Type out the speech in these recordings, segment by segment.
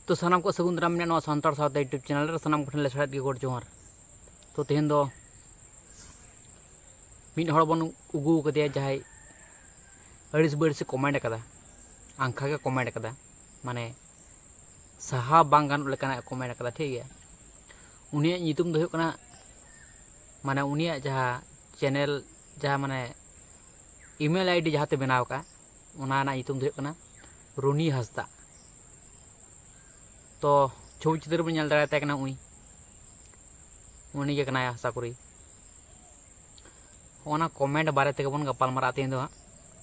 तो सानाम को सगुन दाराम मेना सानतार सावते यूट्यूब चैनल रे सानाम कोठेन ले छाड़त गे गोड जोहार। तो तेहेन दो मिड हड़ बन उगु कदिया जहाय अड़िस बड़िस कमेंट कदा आंखा के कमेंट कदा माने साहा बांग गान लेकाना कमेंट कदा ठीक गया। उनिया नितुम दो हुकना माने उनिया जहा चैनल जहा माने ईमेल आईडी जहाते बनाव का उना ना नितुम दो हुकना रुनी हंसदा। तो छवि चित्र बन नल दाड़ाते कना उनी के कना आशा करी ओना कमेंट बारे ते बन गपाल मारा तेन दो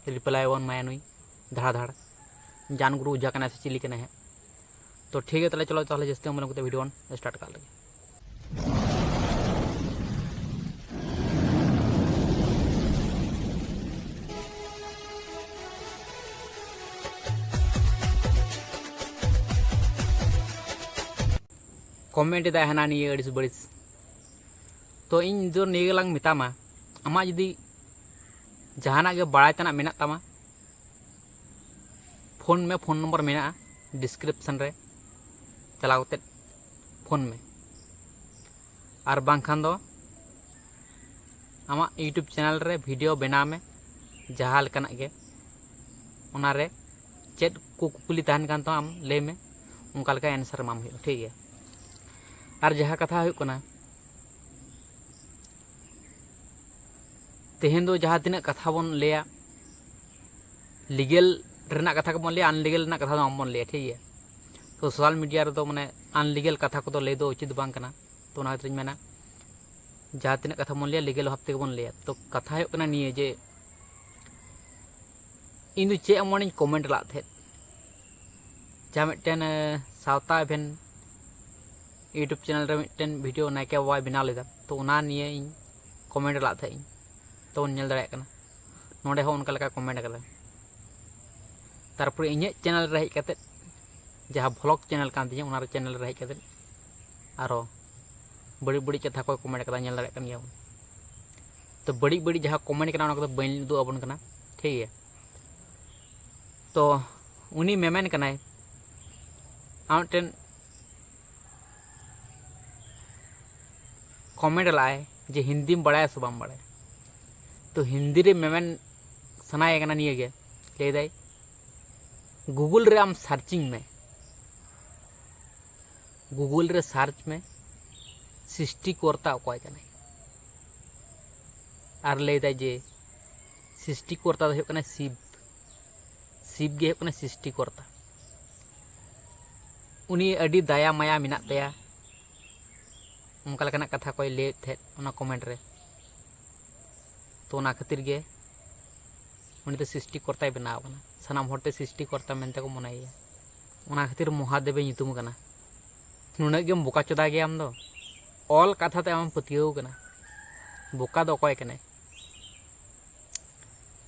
रिप्लाई वन माया नुई धड़ा धड़ जान गुरु उजा कना से चिली कना है। तो ठीक है तले चलो ताहले जस्ते हम लोग वीडियो वन स्टार्ट कर लगे। कमेंट दा हना निये अड़िस बड़िस तो इन जो निये लांग मितामा आमा जदी जहाना गे बाड़ाय तना मेना तामा फोन में फोन नंबर मेना डिस्क्रिप्शन रे चलावते फोन में और बांखान दो आमा यूट्यूब चैनल रे वीडियो बना में जहा लेकाना गे उना रे चेद को कुकुली तहन कान तो आम ले में उनका लका आंसर माम हो ठीक है। और जहाँ कथा होना तेहेन दो जहाँ तीन कथा बन लिया लीगल रेना कथा को बन लिया अनलीगल रेना कथा बन लिया ठीक है। तो सोशल मीडिया रे तो माने अनलीगल कथा को तो ले दो उचित बांग कना। तो ना खातिर मेना जहाँ तीन कथा बन लिया लीगल भाव ते बन लिया। तो कथा होना निये जे इन दो चे अमन कमेंट ला थे जहाँ मिट्टन सावता इवेंट यूट्यूब चैनल रे मिट्टन वीडियो नायके बाबाय बना लेदा। तो उना निये इन कमेंट ला थे तो नेल दाड़े कना नोडे हो उनका लका कमेंट कदा। तारपर इᱧ चैनल रे हेज कते जहाँ ब्लॉग चैनल कान तिᱧ उना रे चैनल रे हेज कते आरो बड़ी बड़ी कथा को कमेंट कदा नेल दाड़े कन गया। तो बड़ी बड़ी जहाँ कमेंट कना उना को बइन दो अबन कना ठीक है। तो उनी मेमेन कनाय आमटेन कमेंट लाए जे हिंदी में बड़ा से बाम बड़ा। तो हिंदी रे मेमेन सनाए कना निये गे ले दाई गूगल रे आम सर्चिंग में गूगल रे सर्च में सृष्टिकर्ता अकय कना और ले दाई जे सृष्टिकर्ता दो कना शिव शिव गे कना सृष्टिकर्ता उनी अडी दया माया मिना तया उनका लेकाना कथा कोई ले थे उना कमेंट रे। तो उना खातिर गे उनी तो सृष्टिकर्ताय बनाव कना सानाम हरते सृष्टिकर्ता मेनते को मनाइया उना खातिर महादेव नितुम कना। नुना गेम बोका चोदा गे आम दो ऑल कथा ते आम पतियो कना बोका दो अकय कने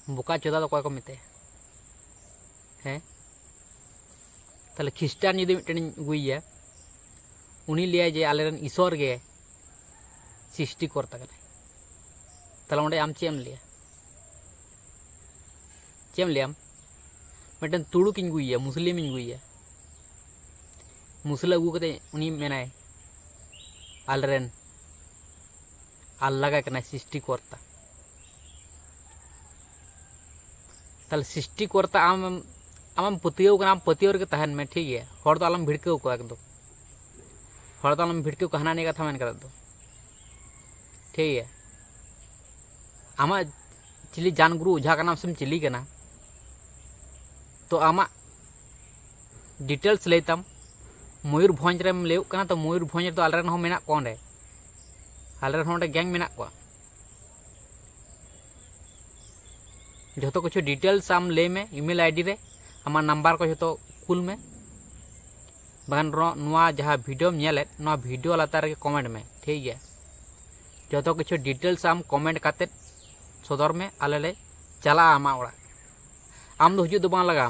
बोका चोदा दो अकय को मिते हैं। ताले ख्रिस्टान यदि मिटन गुइया उनी लिया जे आलेरन ईश्वर गे सृष्टिकर्ता कना। ताले ओंडे आम चेम लिया मिटन तुड़ुक इन गुइया मुस्लिम इन गुइया मुसला अगू कते उनी मेनाय आलेरन अल्लाह कना सृष्टिकर्ता। ताले सृष्टिकर्ता आम आम पतियो कना पतियो रे तहन में ठीक है। हर तो आलम भिड़केव को एकदम हर तो आलम भिड़केव को हना ने कथा मेन कदा दो ठीक है। आमा चिली जान गुरु उझा कना सेम चिली कना तो आमा डिटेल्स लेताम मयूरभंज रेम लेउ कना। तो मयूरभंज तो आलेरन हो मेना कोंडे आलेरन होंडे गैंग मेना को जो कुछ डिटेल्स आम ले में ईमेल आईडी रे आमा नंबर को जो कुल में बागान नुआ जहाँ वीडियो नेले नुआ वीडियो लातार रे कमेंट में ठीक है। जो कुछ डिटेल्स आम कमेंट काते सदर में आले ले चला आमा ओड़ा आम दो हुजू दो बांग लगा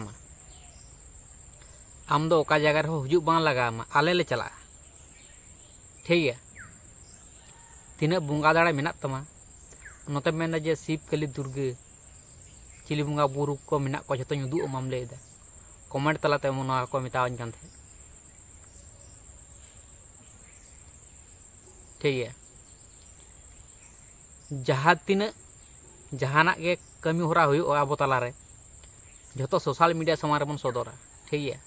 आम दो ओका जगह रे हुजू बांग लगा आले ले चला ठीक है। तीना बुंगा दाड़ा मेना तमा नोते मेना जे शिव काली दुर्गे चिली बुंगा बुरु को मेना को जतो उदू अमाम लेदा कमेंट तलाते मना को मितावኝ कान थे ठीक है जहाँ तीना जहानाक गे कमी होरा हुयुआ आबो तालारे जो सोशल मीडिया सामान रेबन सदरा ठीक है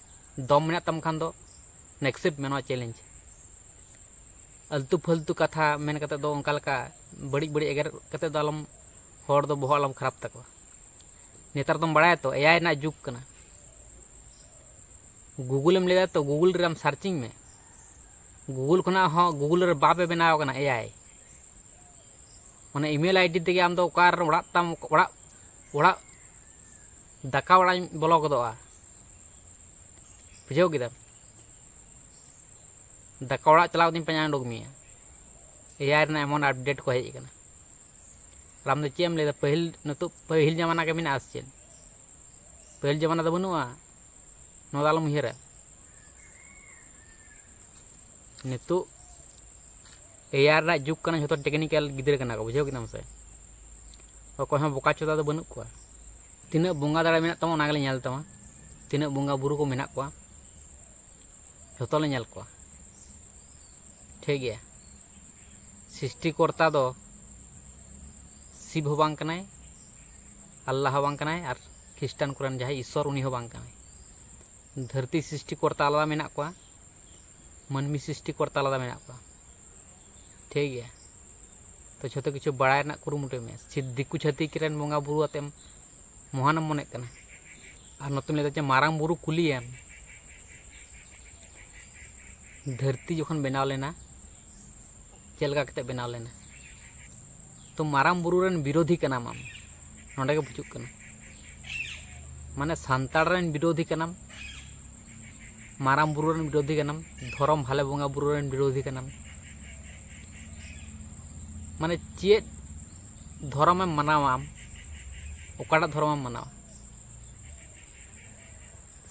दम मेना तम खान दो नेक्सेप्ट मेनवा चैलेंज आलतू फालतू कथा मेन कते दो उनका लका बड़ी बड़ी एगर कते दो आलम हर दो बहो आलम खराब तक नेतार तुम बड़ा तो एआई ना जुग कना गूगल में ले तो गूगल रे सर्चिंग में गूगल खुना हाँ गूगल रे बापे बनाव कना एआई माने ईमेल आईडी तेगे आम दो ओकार ओड़ा ताम ओड़ा दाका ओड़ा बोलो गदोआ बुझाव किदा दाका ओड़ा चलाव दिन पांजा उडुक मिया एआई रे एमन अपडेट को हेज कना राम दो चेम ले पहिल नतो पहिल जमाना के मिना आस चेन पहिल जमाना दो बनुआ नो दालम हिरा नितो एआर रा जुग कना जतो टेक्निकल गिदर कना को बुझाव किना से अकोय हम बोका चोदा दो बनु को तिना बोंगा दाड़ा मेना तमा नागले नेल तमा तिना बोंगा बुरु को मेना को जतो ले नेल को ठीक है सृष्टिकर्ता दो शिव हो बांग कनाय अल्लाह हो बांग कनाय और ख्रिस्टान कुरान जहां ईश्वर उनी हो बांग कनाय धरती सृष्टिकर्ता आलादा मेना को मनमी सृष्टिकर्ता आलादा मेना को ठीक है तो जो किछु बड़ाय ना कुरुमुटे में दिकु छातिक रेन बोंगा बुरु आतेम महानम मने कना और नतम ले जे मारांग बुरु कुलियम धरती जखन बनाव लेना चेलका कते बनाव लेना तो मारांग बुरु रेन विरोधी कना माम नोंडे के बुझुक कना माने सांताड़ रेन विरोधी कनाम मारांग बुरु रेन विरोधी कनाम धर्म भाले बोंगा बुरु रेन विरोधी कनाम माने चेत धर्म में मनावाम ओकाटा धर्म में मनावा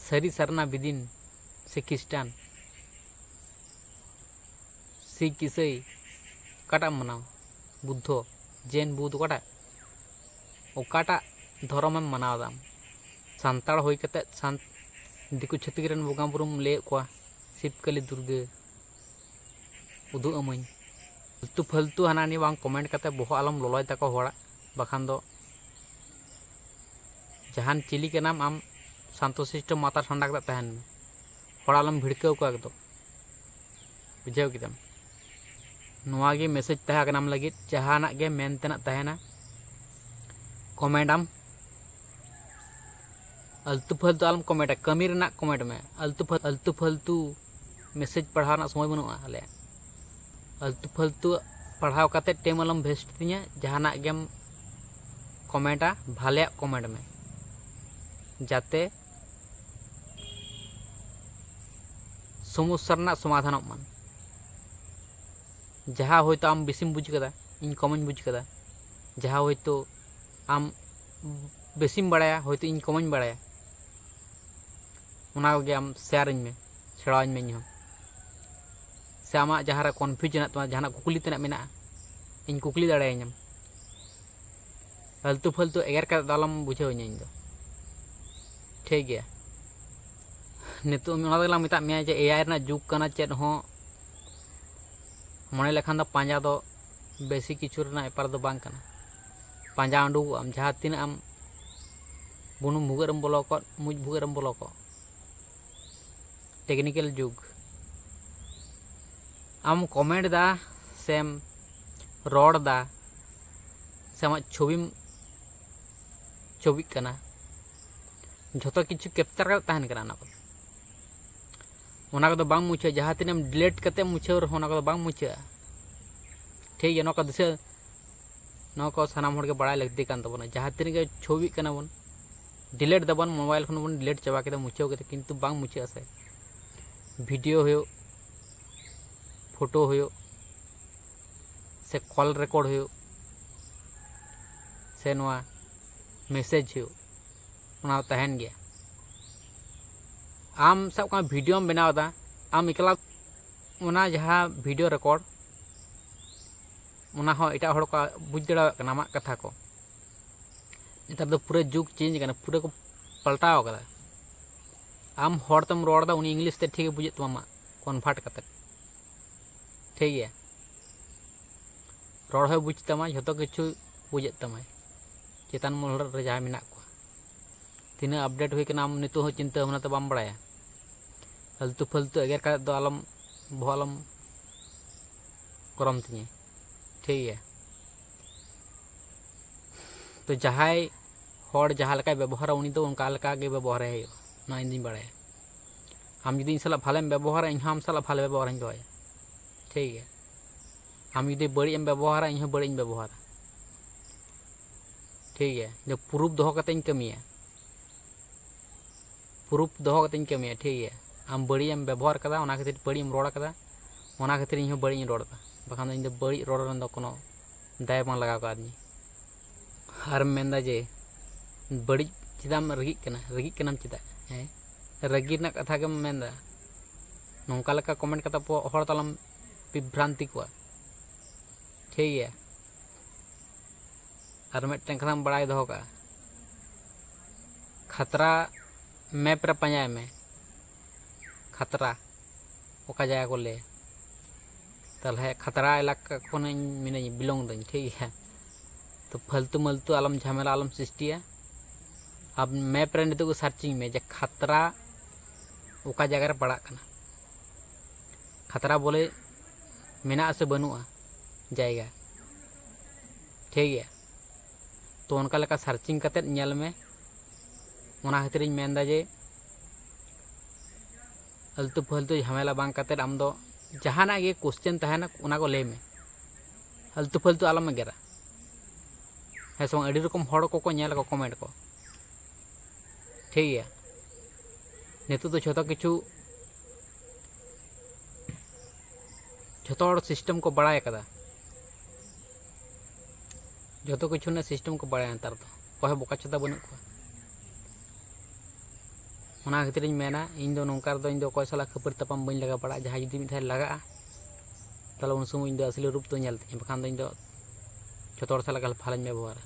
सरी सरना बिदिन से ख्रिस्टान सिख ईसाई ओकाटा मनावा बुद्धो जैन बुद्ध ओकाटा धर्म में मनावा सांताड़ होई कते सांत दिकु छत्तीक रेन बोंगा बुरुम ले को शिव काली दुर्गे उदु अमई फालतू फालतू हानानी बांग कमेंट करते बहो आलम ललय तको होड़ा बखान दो जहान चिली के नाम आम शांतशिष्ट माता ठंडा करते तहन में होड़ा आलम भिड़काव को एकदम बुझाव किदम नोआ गे मैसेज तहा कनाम लगित जहाना गे मेनतेना तहना कमेंट आम आलतू फालतू आलम कमेंट कमी रेना कमेंट में आलतू फालतू मैसेज पढ़ाना समय बनुआ आले आलतू फालतू पढ़ाव काते टेम आलम वेस्ट तिया जहाना गेम कमेंटा भाले कमेंट में जाते समस्या रना समाधान मान जहाँ होयतो आम बेसिम बुझ कदा इन कमन बुझ कदा जहाँ होयतो आम बेसिम बड़ाया होयतो इन कमन बड़ाया उना गे आम शेयर में सेड़ाñ में इन से आमा जहाँ कन्फ्यूजन तमा जहाँ कुकली तेना मेना इन कुकली दाड़ेयाम फालतू फालतू एगर का दालम बुझाव इन दो ठीक गया नितो मेला मेता मे जे एआई रना जुग कना चेद हो मने लेखान दो पांजा दो बेसी किछु रना एपार दो बांग कना पांजा उडुक आम जहाँ तीन आम बुनुम भुगरम बोलो को मुज भुगरम बोलो को टेक्निकल जुग आम कमेंट दा सेम रोड दा से आम छवि कना जो किछु कैप्चर कर तहन कना ओना को बांग मुछे जहाँ तीन डिलीट करते मुछे ओना को बांग मुछे ठीक है नोका दिसे नको सानाम होड़ के बड़ा लगती कान तबना जहाँ तीन के छवि कना बन डिलीट दबन मोबाइल खन बन डिलीट चाबा के मुछे के किंतु बांग मुछे आसे वीडियो हो फोटो हो से कॉल रिकॉर्ड हो से नोआ मैसेज हो उना तहन गया आम सब का वीडियो में बनाव दा आम एकला उना जहाँ वीडियो रिकॉर्ड उना हो एटा हड़ को बुझ दड़ा कना मा कथा को नेतार दो पूरा जुग चेंज कना पूरा को पलटाव कदा आम हड़ तम रोड़ दा उनी इंग्लिश ते ठीक बुझे तमा कन्वर्ट करते ठीक है रड़ होय बुझ तमा झोतो किछु बुझे तमाय चेतान मोहर रे जहां मेना को तीना अपडेट हुई कना आम नितो हो चिंता भावना तो बाम बड़ाया फालतू फालतू एगर का दो आलम भोलम करम तिनी ठीक है। तो जहां हर जहां लेका व्यवहार उनी तो उनका लेका गे व्यवहार है ना इन दिन बड़ाया हम यदि इन साला भालेम व्यवहार इन हम साला भाले व्यवहार इन दोया ठीक है। हम यदि बड़ी एम व्यवहार इन बड़ी इन व्यवहार ठीक है। जो प्रूफ दोहो कते इन कमिया प्रूफ दोहो कते इन कमिया ठीक है। हम बड़ी एम व्यवहार कदा ओना खातिर बड़ी एम रोड़ा कदा ओना खातिर इन बड़ी इन रोड़दा बखान इन बड़ी रोड़ रन दो कोनो दाय बां लगा कादनी हर मेंदा जे बड़ी चिदाम रगी कनाम चिदा हैं रगी ना कथा के मेंदा नोंका लका कमेंट कता हर तलम विभ्रांति को ठीक है। और मिट्टन कथाम बड़ाई दो का खतरा मैप रे पंजाय में खतरा ओका जाया को ले तलहे खतरा इलाका को मिने बिलोंग दኝ ठीक है। तो फालतू मलतू आलम झमेला आलम सृष्टिया अब मैप रे नितो को सर्चिंग में जे खतरा ओका जगह रे पड़ा कना खतरा बोले मेना से बनुआ जाएगा ठीक है। तो उनका लेका सर्चिंग कते नेल में ओना खातिर इन मेंदा जे फालतू फालतू झमेला बांग कते आम दो जहाना गे क्वेश्चन तहना ओना को ले में फालतू फालतू आलम गेरा है सो अड़ी रकम हड़ को नेल को कमेंट को ठीक है। नितो तो छोटो किछु छोटो सिस्टम को बढ़ाया कदा जो किछु ने सिस्टम को बढ़ाया नतार तो कोहे बोका चता बनु को ओना खातिर इन मेना इन दो नोंकार दो इन दो कोय साला खपर तपाम बइन लगा पड़ा जहां जदी मिथाय लगा तले उन समय इन दो असली रूप तो नेलते बखान दो इन दो छोटो साला गल फालन व्यवहार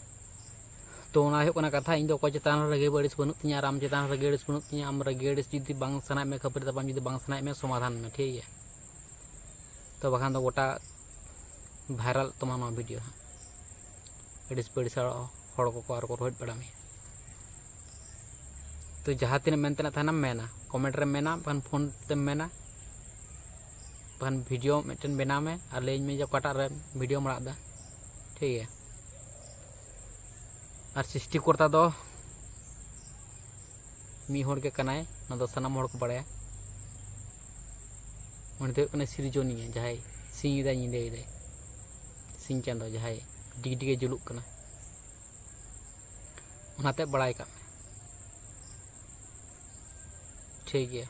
तो ओना हो कना कथा इन दो कोय चतान रगे बड़िस बनु तिया राम चतान रगे बड़िस बनु तिया आम रगे बड़िस जदी बांग सना में खपर तपाम जदी बांग सना में समाधान में ठीक है। तो बखान दो गोटा वायरल तमाम वीडियो अड़िस बड़िस हड़ को आर को रोज बड़ा में तो जहाँ तीन मेनते थाना मेना कमेंट रे मेना बखान फोन ते मेना बखान वीडियो मिटन बना में और ले में जो कटा रे वीडियो मड़ा ठीक है। और सृष्टि करता दो मी हड़ के कनाय ना दो सनाम हड़ को बड़ाया उन दो कने सिरजोनिया जहां सिंह दा निदे दे सिंह चांदो जहां डिगडिगे जुलुक कना ओनाते बड़ाई का ठीक है।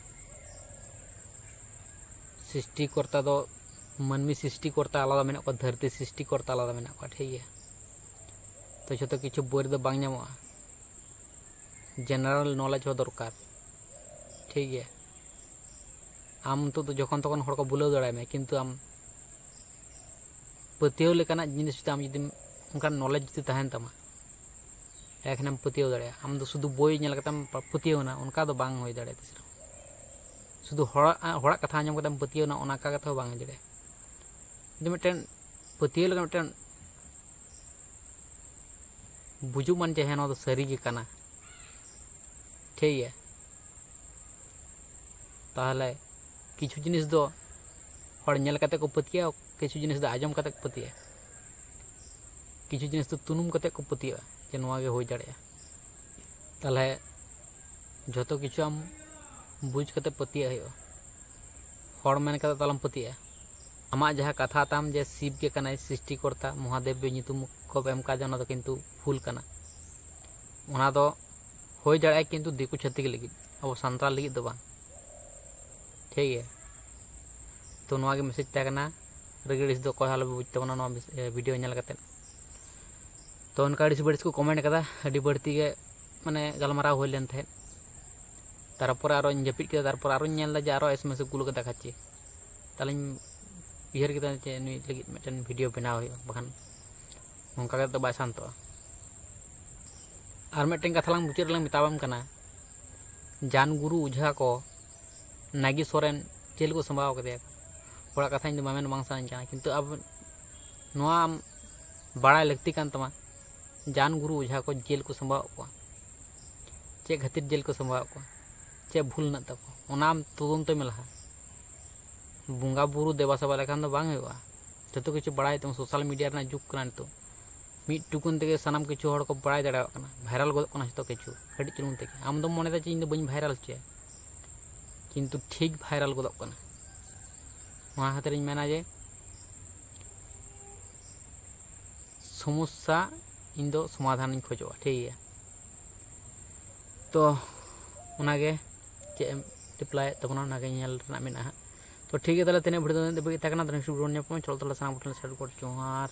सृष्टि करता दो मनमी सृष्टि करता आलादा मेना को धरती सृष्टि करता आलादा मेना को ठीक है। तो जो किछु बोर दो बांग नामो जनरल नॉलेज हो दरकार ठीक है। आम तो जखन तखन हड़ को बुलाव दड़ा में किंतु आम पतियो लेकाना जिनिस आम जदि उनका नॉलेज जदि तहन तमा एखनम पतियो दड़ा आम दो शुद्ध बोई नेल कतम पतियो ना उनका दो बांग होई दड़ा तिसरो शुद्ध हड़ा कथा आंजम कतम पतियो ना ओना का कथा बांग दड़ा जो मिटन पतियो लगा मिटन बुझु मन चाहे ना तो सरी गे कना ठीक है। ताहले किछु जिनिस दो हड़ नेल कते को पतिया किछु जिनिस दो आजम कते को पतिया किछु जिनिस दो तुनुम कते को पतिया जे नोआ गे होई दाड़े ताहले जतो किछु आम बुझ कते पतिया है हड़ मेन कते तालम पतिया आमा जहाँ कथा ताम जे शिव के कनाय सृष्टि करता महादेव बे नितुम को एम का जाना तो किंतु फुल कना ओना दो होई दाड़े किंतु दिकु छत्तिक लगी अब संताल लगी दो बा ठीक है। तो नोआ गे मैसेज तकना रगड़िस दो कोय हाल बुझ तबना नोआ वीडियो नेल कते तो उनका अड़िस बड़िस को कमेंट कदा अड़ी बढ़ती के माने गलमाराव होई लेन थे तारपर आरो जपिट के तारपर आरो नेल जे आरो एसएमएस कुल के देखाची ताले उहर के चे नुई लगी मिटन वीडियो बनाव हो बखान नोंका तो बाय शांतो और मिटन कथा लांग मुचाद लांग मिताबाम कना जान गुरु उझा को नागी सोरेन चेल को संभाव कदे हड़ा कथा इन मामेन बांग सानी जाना किंतु अब नोआ बड़ा लगती कान तमा जान गुरु ओझा को जेल को संभाव को चे खातिर जेल को संभाव को चे भूल न तको ओनाम तदंत में लहा बुंगा बुरु देवा सभा लेखान दो बांग हुआ जतो किछु बड़ाई तुम सोशल मीडिया रे जुग कना तो मिट टुकुन तेगे सनाम किछु हड़ को बड़ाई दाड़ा कना भाइरल गद कना जतो किछु कड़ी चुनुन तेगे आम दो मने दा चे इन दो बइन भाइरल चे किंतु ठीक भाइरल गद कना वहाँ खातिर इन मेना जे समस्या इन दो समाधान इन खोजो ठीक है तो उनागे चे रिप्लाई तबना उनागे नेल रना मेना तो ठीक है ताले तेने भिडियो दे बगी तकना तो नेक्स्ट वीडियो ने चलो ताले साना बटन सेट कर चोहार।